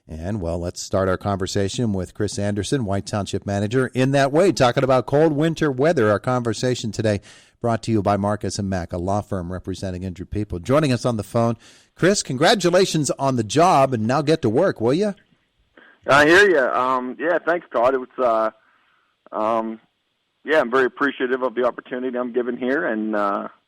And, well, let's start our conversation with Chris Anderson, White Township Manager, in that way, talking about cold winter weather. Our conversation today brought to you by Marcus & Mack, a law firm representing injured people. Joining us on the phone, Chris, congratulations on the job, and now get to work, will you? I hear you. Yeah, thanks, Todd. It was, I'm very appreciative of the opportunity I'm given here, and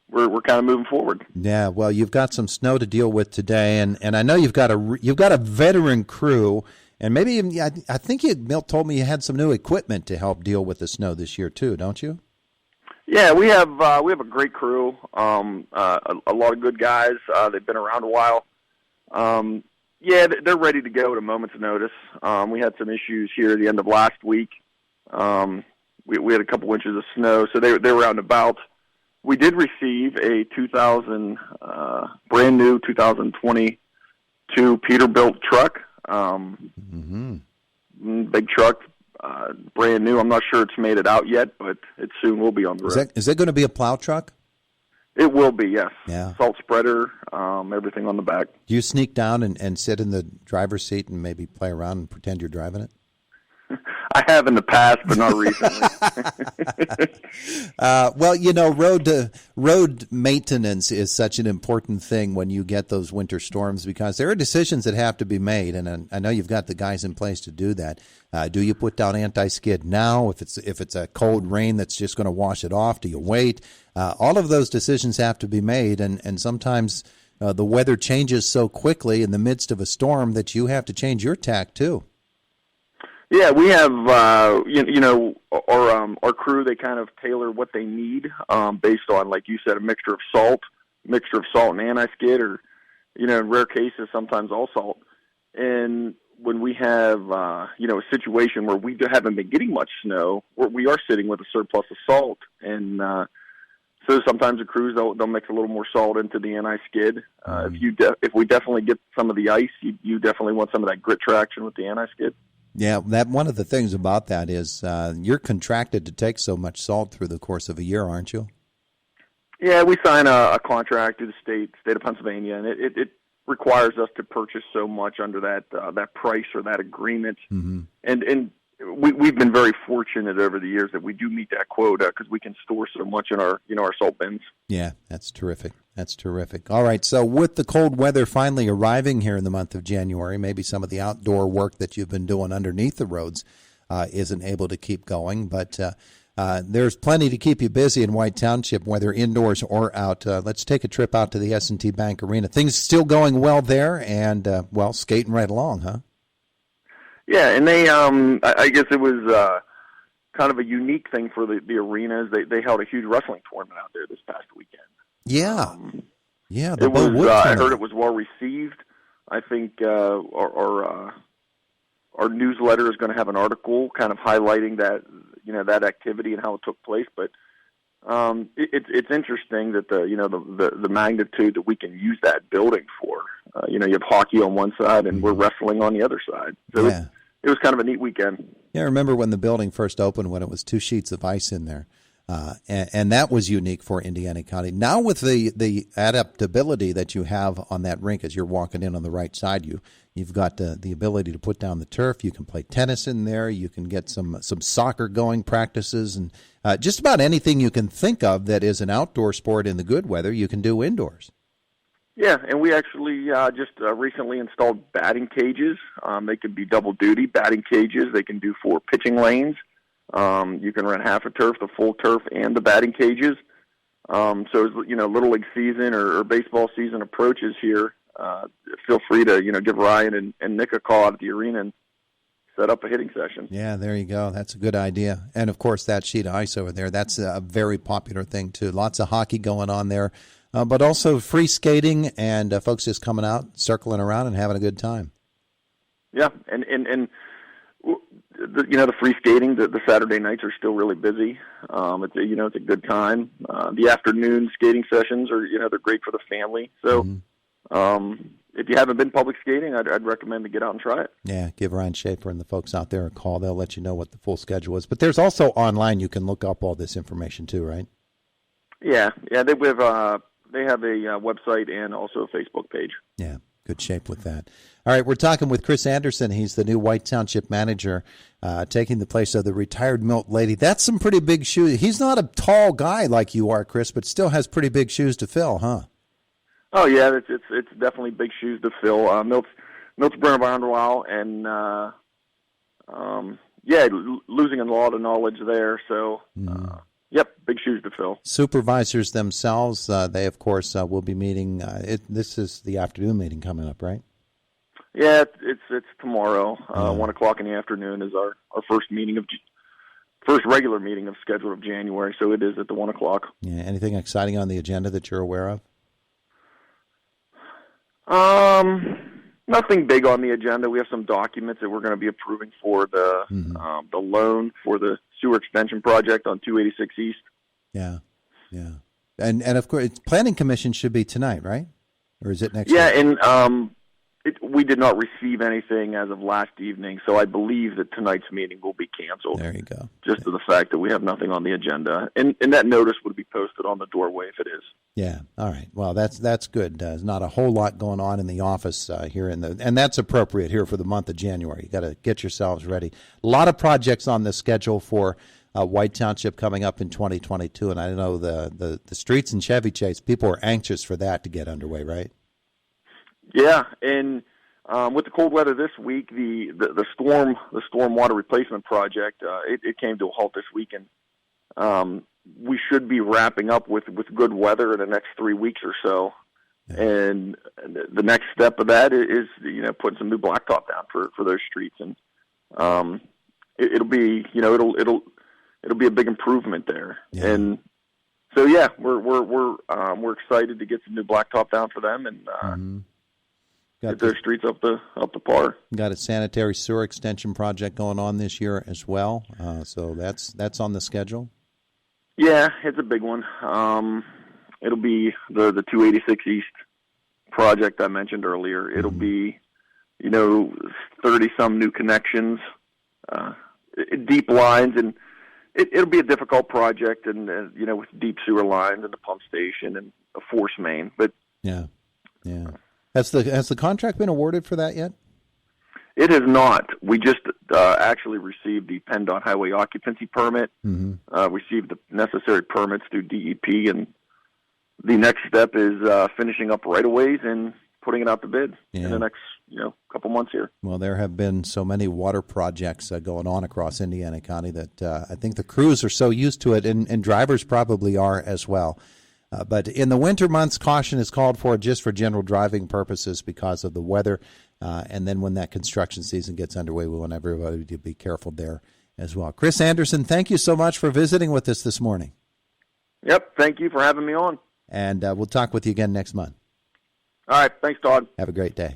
we're kind of moving forward. Yeah, well, you've got some snow to deal with today, and I know you've got a veteran crew, and maybe I think Milt told me you had some new equipment to help deal with the snow this year too, don't you? Yeah, we have a great crew. A lot of good guys. They've been around a while. Yeah, they're ready to go at a moment's notice. We had some issues here at the end of last week. We had a couple inches of snow, so they were out and about. We did receive a brand new 2022 Peterbilt truck. Big truck, brand new. I'm not sure it's made it out yet, but it soon will be on the road. Is that going to be a plow truck? It will be, yes. Yeah. Salt spreader, everything on the back. Do you sneak down and sit in the driver's seat and maybe play around and pretend you're driving it? I have in the past, but not recently. Well, road maintenance is such an important thing when you get those winter storms because there are decisions that have to be made, and I know you've got the guys in place to do that. Do you put down anti-skid now? If it's a cold rain that's just going to wash it off, do you wait? All of those decisions have to be made, and sometimes the weather changes so quickly in the midst of a storm that you have to change your tack too. Yeah, we have, our crew, they kind of tailor what they need based on, like you said, a mixture of salt and anti-skid, or, in rare cases, sometimes all salt. And when we have, a situation where we haven't been getting much snow, we are sitting with a surplus of salt. And so sometimes the crews, they'll mix a little more salt into the anti-skid. If we definitely get some of the ice, you definitely want some of that grit traction with the anti-skid. Yeah, one of the things about that is you're contracted to take so much salt through the course of a year, aren't you? Yeah, we sign a contract to the state of Pennsylvania, and it requires us to purchase so much under that price or that agreement. Mm-hmm. And we've been very fortunate over the years that we do meet that quota because we can store so much in our salt bins. Yeah, that's terrific. That's terrific. All right, so with the cold weather finally arriving here in the month of January, maybe some of the outdoor work that you've been doing underneath the roads isn't able to keep going, but there's plenty to keep you busy in White Township, whether indoors or out. Let's take a trip out to the S&T Bank Arena. Things still going well there and, skating right along, huh? Yeah, and they, I guess it was kind of a unique thing for the arenas. They held a huge wrestling tournament out there this past weekend. Yeah, it was. I heard it was well received. I think our newsletter is going to have an article kind of highlighting that activity and how it took place. But it's interesting that the magnitude that we can use that building for. You have hockey on one side and we're wrestling on the other side. So yeah. It was kind of a neat weekend. Yeah, I remember when the building first opened when it was 2 sheets of ice in there. And that was unique for Indiana County. Now with the adaptability that you have on that rink as you're walking in on the right side, you've got the ability to put down the turf. You can play tennis in there. You can get some soccer going practices. And just about anything you can think of that is an outdoor sport in the good weather, you can do indoors. Yeah, and we actually just recently installed batting cages. They could be double duty batting cages. They can do 4 pitching lanes. You can run half a turf, the full turf, and the batting cages. So as Little League season or baseball season approaches here, feel free to give Ryan and Nick a call out at the arena and set up a hitting session. Yeah, there you go. That's a good idea. And of course, that sheet of ice over there, that's a very popular thing too. Lots of hockey going on there, but also free skating and folks just coming out, circling around, and having a good time. Yeah, and the free skating, the Saturday nights are still really busy. It's a good time. The afternoon skating sessions are, they're great for the family. So, if you haven't been public skating, I'd recommend to get out and try it. Yeah, give Ryan Schaefer and the folks out there a call. They'll let you know what the full schedule is. But there's also online you can look up all this information too, right? Yeah. They have a website and also a Facebook page. Yeah. good shape with that. All right, we're talking with Chris Anderson. He's the new White Township Manager, taking the place of the retired Milt Lady. That's some pretty big shoes. He's not a tall guy like you are, Chris, but still has pretty big shoes to fill, huh? Oh yeah, it's definitely big shoes to fill. Milt's been around a while, and losing a lot of knowledge there. So, yep, big shoes to fill. Supervisors themselves, they of course will be meeting. This is the afternoon meeting coming up, right? Yeah, it's tomorrow. 1:00 in the afternoon is our first regular meeting of schedule of January. So it is at the 1:00. Yeah. Anything exciting on the agenda that you're aware of? Nothing big on the agenda. We have some documents that we're going to be approving for the loan for the sewer extension project on 286 East. Yeah. And of course, Planning Commission should be tonight, right? Or is it next week? Yeah, and we did not receive anything as of last evening, so I believe that tonight's meeting will be canceled. There you go. Just to the fact that we have nothing on the agenda. And that notice would be posted on the doorway if it is. Yeah. All right. Well, that's good. There's not a whole lot going on in the office here and that's appropriate here for the month of January. You got to get yourselves ready. A lot of projects on the schedule for White Township coming up in 2022, and I know the streets in Chevy Chase, people are anxious for that to get underway, right? Yeah, and with the cold weather this week, the storm water replacement project it came to a halt this week, and we should be wrapping up with good weather in the next 3 weeks or so. Yeah. And the next step of that is putting some new blacktop down for those streets, and it'll be it'll be a big improvement there. Yeah. And so yeah, we're excited to get some new blacktop down for them and. Get their streets up to par. Got a sanitary sewer extension project going on this year as well, so that's on the schedule. Yeah, it's a big one. It'll be the 286 East project I mentioned earlier. It'll be 30 some new connections, deep lines, and it'll be a difficult project, and with deep sewer lines and the pump station and a force main. But yeah. Has the contract been awarded for that yet? It has not. We just actually received the PennDOT highway occupancy permit. Received the necessary permits through DEP, and the next step is finishing up right-of-ways and putting it out to bid in the next couple months here. Well, there have been so many water projects going on across Indiana County that I think the crews are so used to it, and drivers probably are as well. But in the winter months, caution is called for just for general driving purposes because of the weather. And then when that construction season gets underway, we want everybody to be careful there as well. Chris Anderson, thank you so much for visiting with us this morning. Yep, thank you for having me on. And we'll talk with you again next month. All right, thanks, Todd. Have a great day.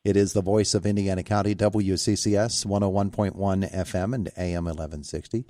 It is the voice of Indiana County, WCCS 101.1 FM and AM 1160.